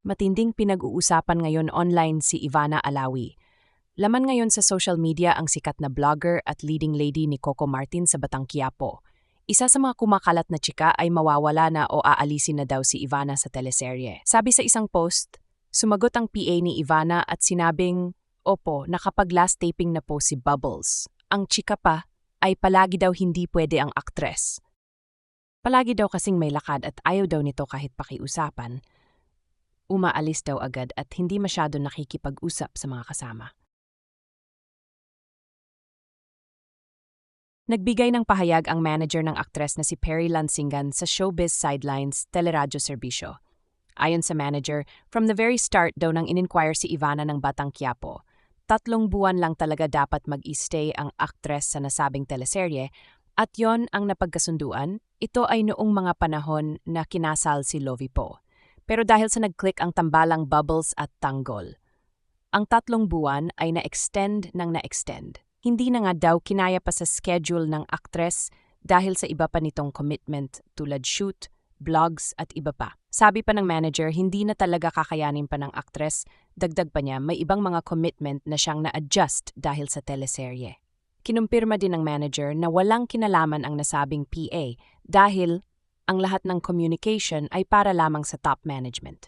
Matinding pinag-uusapan ngayon online si Ivana Alawi. Laman ngayon sa social media ang sikat na blogger at leading lady ni Coco Martin sa Batang Quiapo. Isa sa mga kumakalat na chika ay mawawala na o aalisin na daw si Ivana sa teleserye. Sabi sa isang post, sumagot ang PA ni Ivana at sinabing, "Opo, nakapag-last taping na po si Bubbles." Ang chika pa ay palagi daw hindi pwede ang aktres. Palagi daw kasing may lakad at ayaw daw nito kahit pakiusapan. Umaalis daw agad at hindi masyado nakikipag-usap sa mga kasama. Nagbigay ng pahayag ang manager ng aktres na si Perry Lansingan sa Showbiz Sidelines Teleradyo Serbisyo. Ayon sa manager, from the very start daw nang in-inquire si Ivana ng Batang Quiapo, 3 buwan lang talaga dapat mag-i-stay ang aktres sa nasabing teleserye at yon ang napagkasunduan. Ito ay noong mga panahon na kinasal si Lovie Poe. Pero dahil sa nag-click ang tambalang Bubbles at Tanggol, ang 3 buwan ay na-extend ng na-extend. Hindi na nga daw kinaya pa sa schedule ng aktres dahil sa iba pa nitong commitment tulad shoot, vlogs at iba pa. Sabi pa ng manager, hindi na talaga kakayanin pa ng aktres, dagdag pa niya may ibang mga commitment na siyang na-adjust dahil sa teleserye. Kinumpirma din ng manager na walang kinalaman ang nasabing PA dahil ang lahat ng communication ay para lamang sa top management.